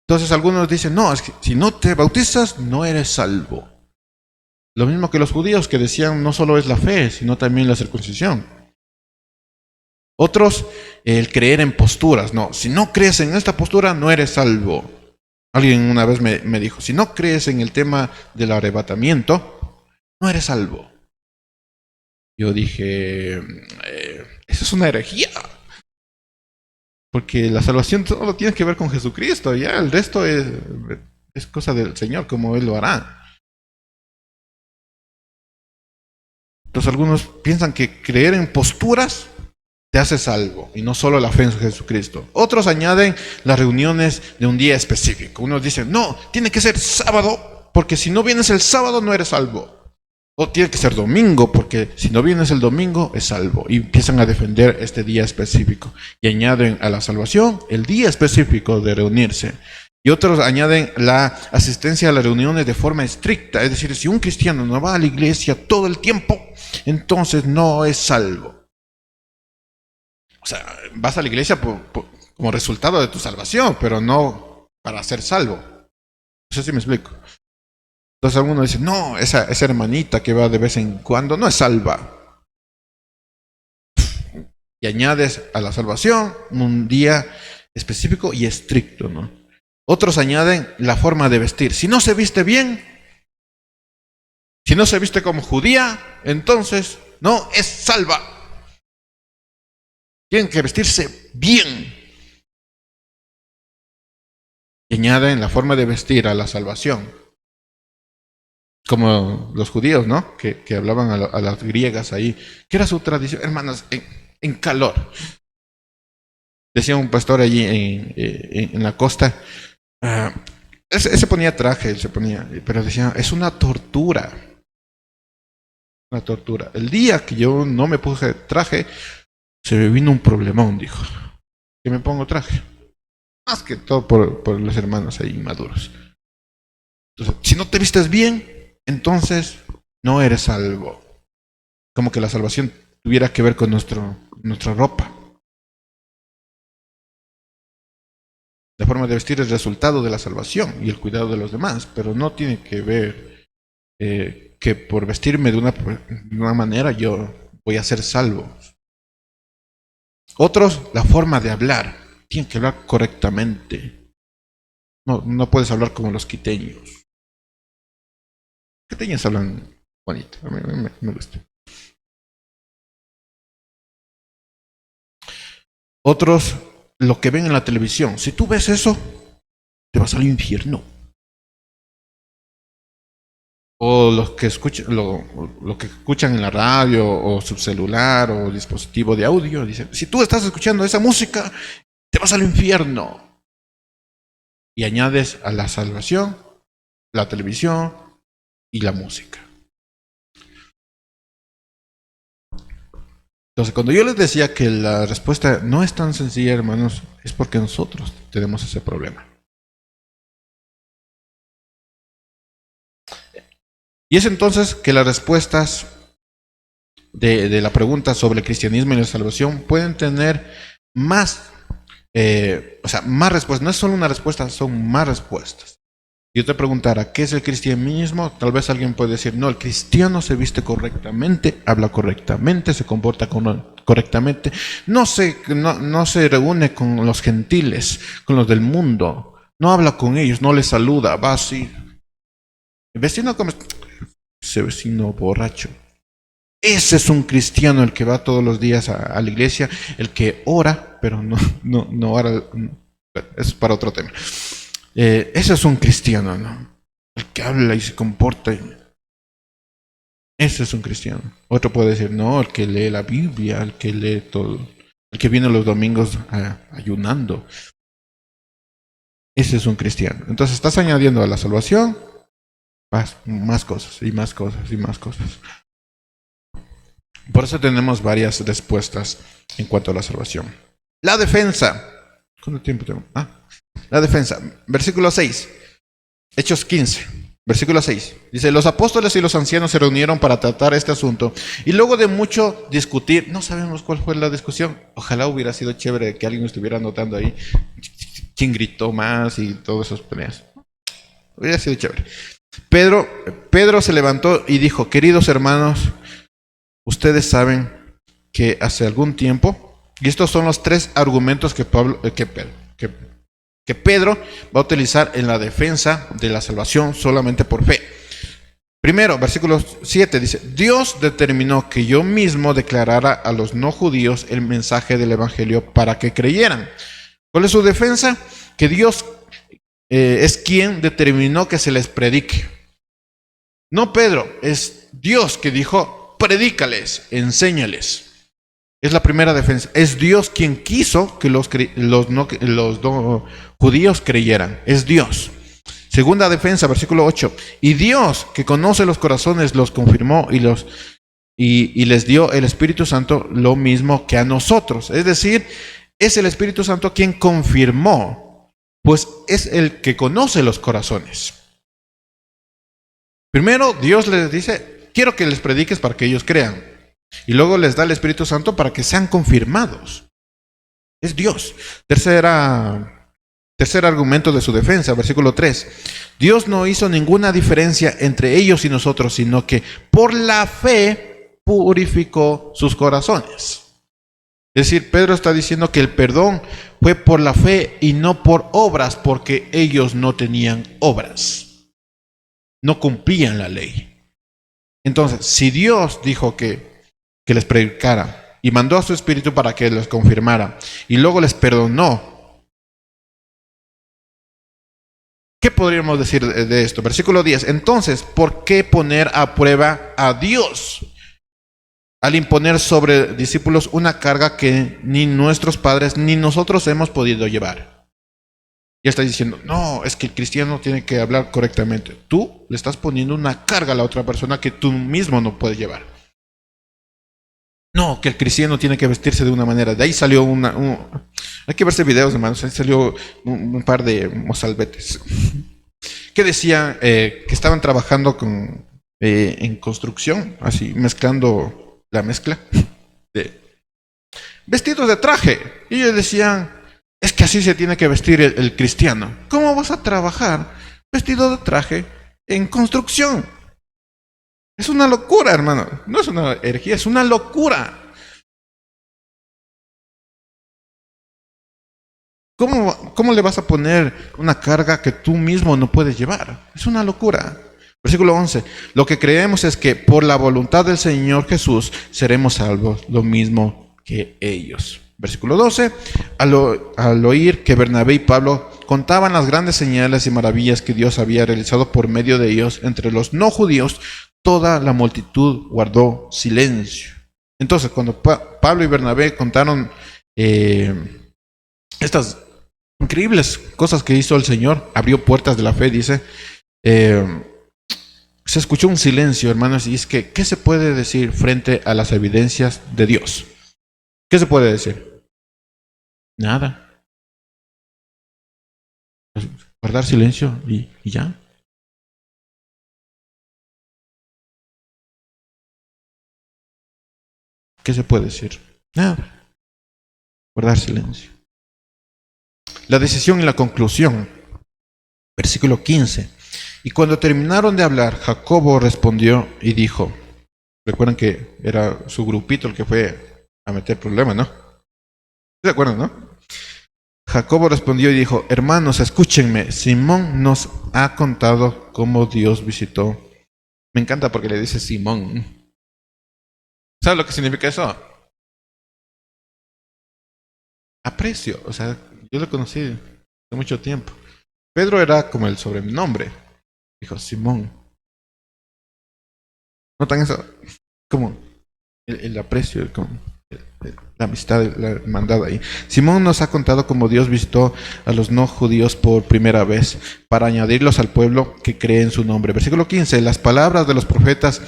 Entonces algunos dicen, no, es que si no te bautizas, no eres salvo. Lo mismo que los judíos que decían, no solo es la fe, sino también la circuncisión. Otros, el creer en posturas. No, si no crees en esta postura, no eres salvo. Alguien una vez me dijo, si no crees en el tema del arrebatamiento, no eres salvo. Yo dije, eso es una herejía. Porque la salvación todo tiene que ver con Jesucristo, ya el resto es cosa del Señor, como Él lo hará. Entonces algunos piensan que creer en posturas te hace salvo, y no solo la fe en Jesucristo. Otros añaden las reuniones de un día específico. Unos dicen, no, tiene que ser sábado, porque si no vienes el sábado no eres salvo. O tiene que ser domingo, porque si no vienes el domingo es salvo. Y empiezan a defender este día específico. Y añaden a la salvación el día específico de reunirse. Y otros añaden la asistencia a las reuniones de forma estricta. Es decir, si un cristiano no va a la iglesia todo el tiempo, entonces no es salvo. O sea, vas a la iglesia como resultado de tu salvación, pero no para ser salvo. No sé si me explico. Entonces algunos dicen, no, esa hermanita que va de vez en cuando no es salva. Y añades a la salvación un día específico y estricto, ¿no? Otros añaden la forma de vestir. Si no se viste bien, si no se viste como judía, entonces no es salva. Tienen que vestirse bien. Y añaden la forma de vestir a la salvación. Como los judíos, ¿no? Que hablaban a las griegas ahí. ¿Qué era su tradición? Hermanas, en calor. Decía un pastor allí en la costa. Él se ponía traje, él se ponía, pero decía, es una tortura. Una tortura. El día que yo no me puse traje, se me vino un problemón, dijo. Que me pongo traje. Más que todo por los hermanos ahí maduros. Entonces, si no te vistes bien, entonces no eres salvo. Como que la salvación tuviera que ver con nuestra ropa. La forma de vestir es resultado de la salvación y el cuidado de los demás, pero no tiene que ver que por vestirme de una manera yo voy a ser salvo. Otros, la forma de hablar. Tienen que hablar correctamente. No puedes hablar como los quiteños. Los quiteños hablan bonito, a mí me gusta. Otros, lo que ven en la televisión. Si tú ves eso, te vas al infierno. O los que escuchan, lo que escuchan en la radio o su celular o dispositivo de audio, dicen, si tú estás escuchando esa música, te vas al infierno. Y añades a la salvación, la televisión y la música. Entonces, cuando yo les decía que la respuesta no es tan sencilla, hermanos, es porque nosotros tenemos ese problema. Y es entonces que las respuestas de la pregunta sobre el cristianismo y la salvación pueden tener más, más respuestas. No es solo una respuesta, son más respuestas. Si yo te preguntara, ¿qué es el cristianismo? Tal vez alguien puede decir, no, el cristiano se viste correctamente, habla correctamente, se comporta correctamente, no se reúne con los gentiles, con los del mundo, no habla con ellos, no les saluda, va así. El vecino come, ese vecino borracho. Ese es un cristiano, el que va todos los días a la iglesia, el que ora, pero no ora, es para otro tema. Ese es un cristiano, ¿no? El que habla y se comporta. Ese es un cristiano. Otro puede decir, no, el que lee la Biblia, el que lee todo, el que viene los domingos ayunando. Ese es un cristiano. Entonces estás añadiendo a la salvación más cosas y más cosas y más cosas. Por eso tenemos varias respuestas en cuanto a la salvación. La defensa. ¿Cuánto tiempo tengo? La defensa. Versículo 6. Hechos 15. Versículo 6. Dice, los apóstoles y los ancianos se reunieron para tratar este asunto. Y luego de mucho discutir, no sabemos cuál fue la discusión. Ojalá hubiera sido chévere que alguien estuviera anotando ahí quién gritó más y todas esas peleas. Hubiera sido chévere. Pedro se levantó y dijo, queridos hermanos, ustedes saben que hace algún tiempo, y estos son los tres argumentos que Pedro va a utilizar en la defensa de la salvación solamente por fe. Primero, versículo 7 dice, Dios determinó que yo mismo declarara a los no judíos el mensaje del evangelio para que creyeran. ¿Cuál es su defensa? Que Dios es quien determinó que se les predique. No Pedro, es Dios que dijo, predícales, enséñales. Es la primera defensa. Es Dios quien quiso que los no judíos creyeran. Es Dios. Segunda defensa, versículo 8. Y Dios, que conoce los corazones, los confirmó y les dio el Espíritu Santo lo mismo que a nosotros. Es decir, es el Espíritu Santo quien confirmó, pues es el que conoce los corazones. Primero, Dios les dice, quiero que les prediques para que ellos crean. Y luego les da el Espíritu Santo para que sean confirmados. Es Dios. Tercer argumento de su defensa, versículo 3. Dios no hizo ninguna diferencia entre ellos y nosotros, sino que por la fe purificó sus corazones. Es decir, Pedro está diciendo que el perdón fue por la fe y no por obras, porque ellos no tenían obras. No cumplían la ley. Entonces, si Dios dijo que les predicara y mandó a su Espíritu para que los confirmara y luego les perdonó, ¿qué podríamos decir de esto? Versículo 10. Entonces, ¿por qué poner a prueba a Dios al imponer sobre discípulos una carga que ni nuestros padres ni nosotros hemos podido llevar? Ya está diciendo, no, es que el cristiano tiene que hablar correctamente. Tú le estás poniendo una carga a la otra persona que tú mismo no puedes llevar. No, que el cristiano tiene que vestirse de una manera. De ahí salió hay que verse videos, hermanos. Ahí salió un par de mozalbetes que decían que estaban trabajando en construcción, así mezclando la mezcla de vestidos de traje. Y ellos decían, es que así se tiene que vestir el cristiano. ¿Cómo vas a trabajar vestido de traje en construcción? Es una locura, hermano. No es una herejía, es una locura. ¿Cómo le vas a poner una carga que tú mismo no puedes llevar? Es una locura. Versículo 11. Lo que creemos es que por la voluntad del Señor Jesús seremos salvos, lo mismo que ellos. Versículo 12. Al oír que Bernabé y Pablo contaban las grandes señales y maravillas que Dios había realizado por medio de ellos entre los no judíos, toda la multitud guardó silencio. Entonces, cuando Pablo y Bernabé contaron estas increíbles cosas que hizo el Señor, abrió puertas de la fe, dice, se escuchó un silencio, hermanos, y es que, ¿qué se puede decir frente a las evidencias de Dios? ¿Qué se puede decir? Nada. Guardar silencio y ya. ¿Qué se puede decir? Nada. Guardar silencio. La decisión y la conclusión. Versículo 15. Y cuando terminaron de hablar, Jacobo respondió y dijo, recuerdan que era su grupito el que fue a meter problemas, ¿no? ¿Se acuerdan, no? Jacobo respondió y dijo, hermanos, escúchenme, Simón nos ha contado cómo Dios visitó. Me encanta porque le dice Simón. ¿Sabes lo que significa eso? Aprecio, o sea, yo lo conocí hace mucho tiempo. Pedro era como el sobrenombre. Dijo Simón. ¿Notan eso? Como el aprecio, como la amistad, la hermandad ahí. Simón nos ha contado cómo Dios visitó a los no judíos por primera vez para añadirlos al pueblo que cree en su nombre. Versículo 15. Las palabras de los profetas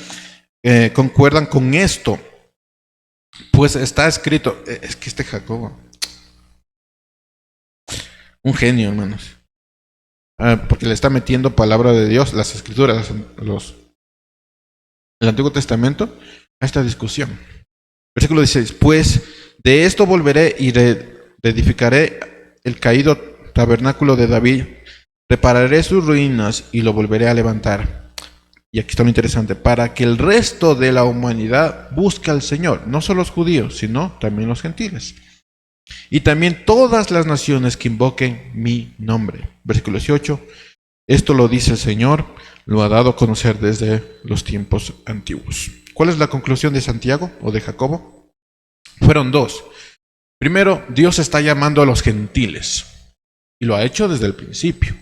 concuerdan con esto. Pues está escrito. Es que Jacobo. Un genio, hermanos. porque le está metiendo palabra de Dios, las escrituras, el Antiguo Testamento, a esta discusión. Versículo 16, pues de esto volveré y reedificaré el caído tabernáculo de David, repararé sus ruinas y lo volveré a levantar. Y aquí está lo interesante, para que el resto de la humanidad busque al Señor, no solo los judíos, sino también los gentiles. Y también todas las naciones que invoquen mi nombre. Versículo 18, esto lo dice el Señor, lo ha dado a conocer desde los tiempos antiguos. ¿Cuál es la conclusión de Santiago o de Jacobo? Fueron dos. Primero, Dios está llamando a los gentiles y lo ha hecho desde el principio.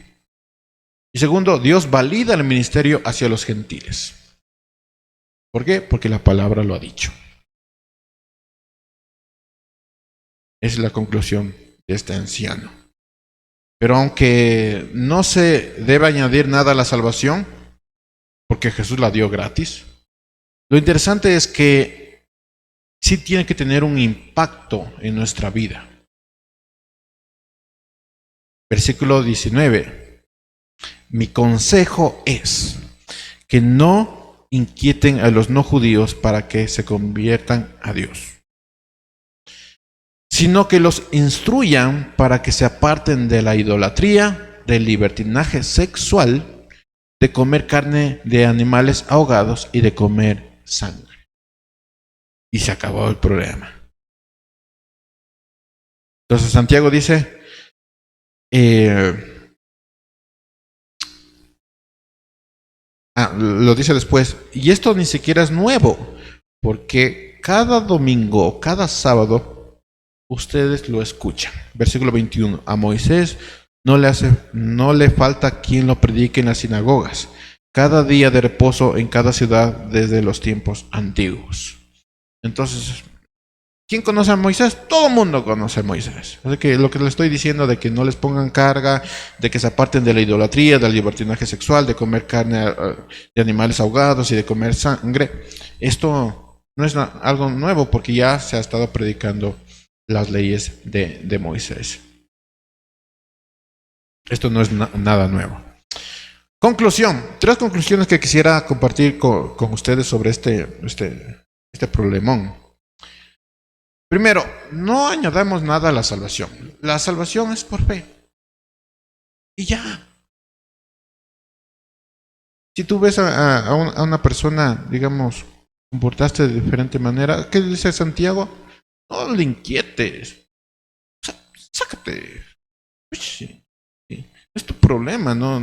Y segundo, Dios valida el ministerio hacia los gentiles. ¿Por qué? Porque la palabra lo ha dicho. Esa es la conclusión de este anciano. Pero aunque no se debe añadir nada a la salvación, porque Jesús la dio gratis, lo interesante es que sí tiene que tener un impacto en nuestra vida. Versículo 19. Mi consejo es que no inquieten a los no judíos para que se conviertan a Dios, sino que los instruyan para que se aparten de la idolatría, del libertinaje sexual, de comer carne de animales ahogados y de comer sangre. Y se acabó el problema. Entonces Santiago dice, lo dice después, y esto ni siquiera es nuevo, porque cada domingo, cada sábado, ustedes lo escuchan. Versículo 21, a Moisés no le falta quien lo predique en las sinagogas, cada día de reposo en cada ciudad desde los tiempos antiguos. Entonces, ¿quién conoce a Moisés? Todo el mundo conoce a Moisés. Así que lo que le estoy diciendo de que no les pongan carga, de que se aparten de la idolatría, del libertinaje sexual, de comer carne de animales ahogados y de comer sangre, esto no es algo nuevo porque ya se ha estado predicando las leyes de Moisés. Esto no es nada nuevo. Conclusión. 3 conclusiones que quisiera compartir con ustedes sobre este problemón. Primero, no añadamos nada a la salvación. La salvación es por fe. Y ya. Si tú ves a una persona, digamos, comportaste de diferente manera, ¿qué dice Santiago? No le inquietes. Sácate. Sí. Es tu problema, no.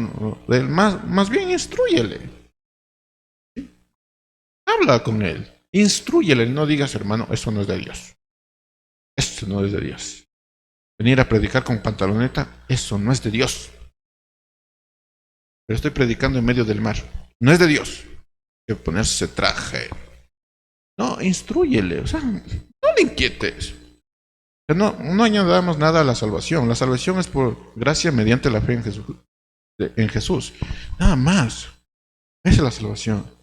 Más bien instrúyele. ¿Sí? Habla con él. Instrúyele. No digas, hermano, eso no es de Dios. Esto no es de Dios. Venir a predicar con pantaloneta, eso no es de Dios. Pero estoy predicando en medio del mar. No es de Dios. Que ponerse traje. No, instrúyele. O sea, no le inquietes. O sea, no añadamos nada a la salvación. La salvación es por gracia mediante la fe en Jesús. Nada más. Esa es la salvación.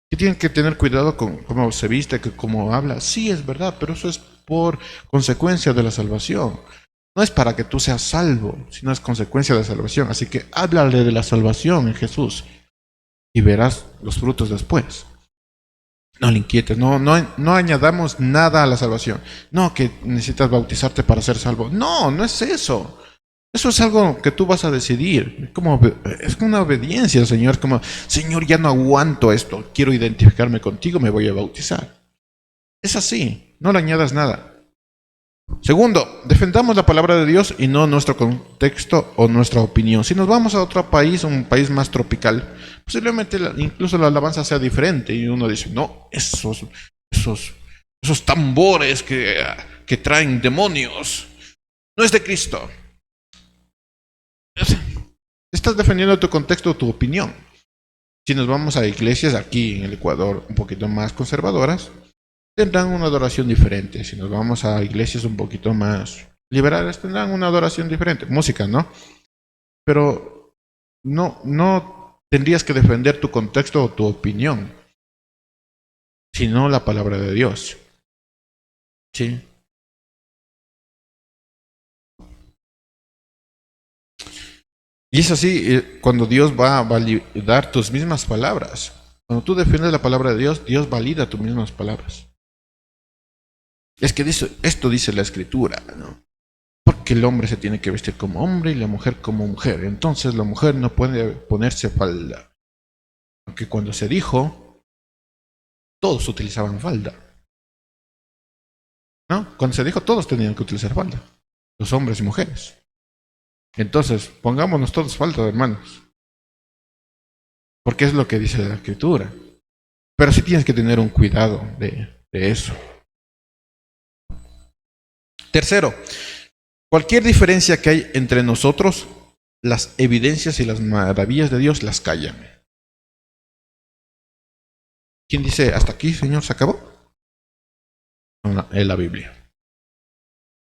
Que tienen que tener cuidado con cómo se viste, cómo habla. Sí, es verdad, pero eso es por consecuencia de la salvación. No es para que tú seas salvo, sino es consecuencia de la salvación. Así que háblale de la salvación en Jesús y verás los frutos después. No le inquietes, no añadamos nada a la salvación. No, que necesitas bautizarte para ser salvo. No es eso. Eso es algo que tú vas a decidir. Es como una obediencia, Señor. Como, Señor, ya no aguanto esto. Quiero identificarme contigo, me voy a bautizar. Es así. No le añadas nada. Segundo, defendamos la palabra de Dios y no nuestro contexto o nuestra opinión. Si nos vamos a otro país, un país más tropical, posiblemente incluso la alabanza sea diferente y uno dice, no, esos tambores que traen demonios, no es de Cristo. Estás defendiendo tu contexto o tu opinión. Si nos vamos a iglesias aquí en el Ecuador un poquito más conservadoras, tendrán una adoración diferente. Si nos vamos a iglesias un poquito más liberales, tendrán una adoración diferente. Música, ¿no? Pero no tendrías que defender tu contexto o tu opinión, sino la palabra de Dios. ¿Sí? Y es así cuando Dios va a validar tus mismas palabras. Cuando tú defiendes la palabra de Dios, Dios valida tus mismas palabras. Es que esto dice la Escritura, ¿no? Porque el hombre se tiene que vestir como hombre y la mujer como mujer. Entonces la mujer no puede ponerse falda. Aunque cuando se dijo, todos utilizaban falda. ¿No? Cuando se dijo, todos tenían que utilizar falda. Los hombres y mujeres. Entonces, pongámonos todos falda, hermanos. Porque es lo que dice la Escritura. Pero sí tienes que tener un cuidado de eso. Tercero, cualquier diferencia que hay entre nosotros, las evidencias y las maravillas de Dios las callan. ¿Quién dice hasta aquí, Señor, se acabó? No, es la Biblia.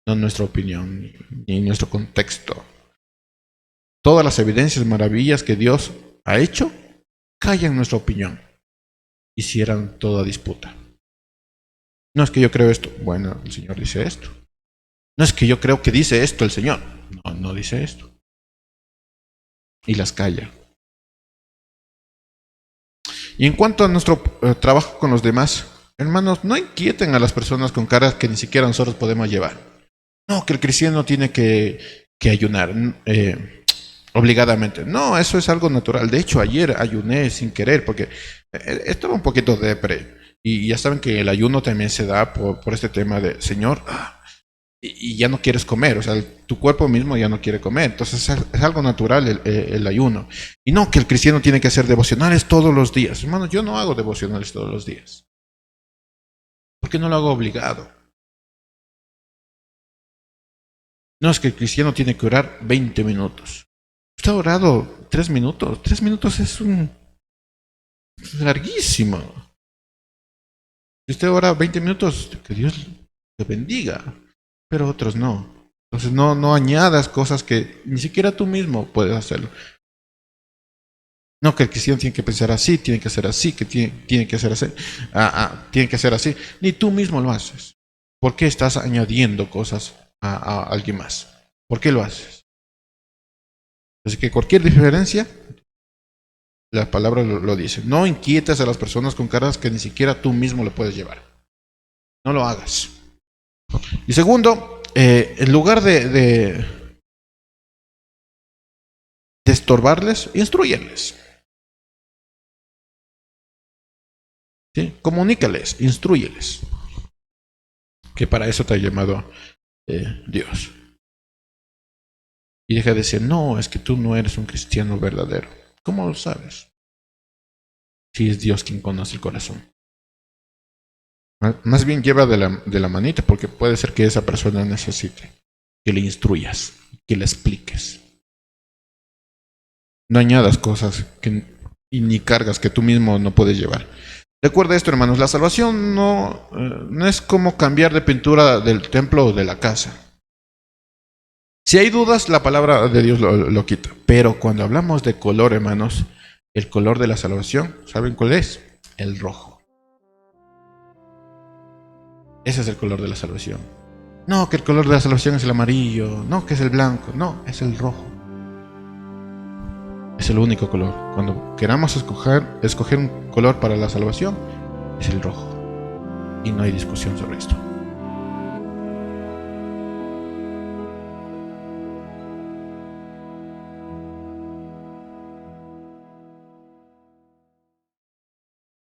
No nuestra opinión ni nuestro contexto. Todas las evidencias, maravillas que Dios ha hecho, callan nuestra opinión y cierran toda disputa. No es que yo creo esto. Bueno, el Señor dice esto. No es que yo creo que dice esto el Señor. No, no dice esto. Y las calla. Y en cuanto a nuestro trabajo con los demás, hermanos, no inquieten a las personas con caras que ni siquiera nosotros podemos llevar. No, que el cristiano tiene que ayunar obligadamente. No, eso es algo natural. De hecho, ayer ayuné sin querer porque estaba un poquito depre. Y ya saben que el ayuno también se da por este tema de, Señor, y ya no quieres comer, o sea, tu cuerpo mismo ya no quiere comer. Entonces es algo natural el ayuno. Y no que el cristiano tiene que hacer devocionales todos los días. Hermanos, yo no hago devocionales todos los días. ¿Por qué no lo hago obligado? No es que el cristiano tiene que orar 20 minutos. Usted ha orado 3 minutos. 3 minutos es larguísimo. Si usted ora 20 minutos, que Dios le bendiga. Pero otros no. Entonces no añadas cosas que ni siquiera tú mismo puedes hacerlo. No, que el cristiano tiene que pensar así, tiene que hacer así, que tiene que hacer así, tiene que hacer así. Ni tú mismo lo haces. ¿Por qué estás añadiendo cosas a alguien más? ¿Por qué lo haces? Así que cualquier diferencia, la palabra lo dice. No inquietes a las personas con caras que ni siquiera tú mismo le puedes llevar. No lo hagas. Y segundo, en lugar de estorbarles, instrúyeles. ¿Sí? Comunícales, instrúyeles. Que para eso te ha llamado Dios. Y deja de decir, no, es que tú no eres un cristiano verdadero. ¿Cómo lo sabes? Si es Dios quien conoce el corazón. Más bien lleva de la manita, porque puede ser que esa persona necesite que le instruyas, que le expliques. No añadas cosas y ni cargas que tú mismo no puedes llevar. Recuerda esto, hermanos, la salvación no es como cambiar de pintura del templo o de la casa. Si hay dudas, la palabra de Dios lo quita. Pero cuando hablamos de color, hermanos, el color de la salvación, ¿saben cuál es? El rojo. Ese es el color de la salvación. No, que el color de la salvación es el amarillo. No, que es el blanco. No, es el rojo. Es el único color. Cuando queramos escoger un color para la salvación, es el rojo. Y no hay discusión sobre esto.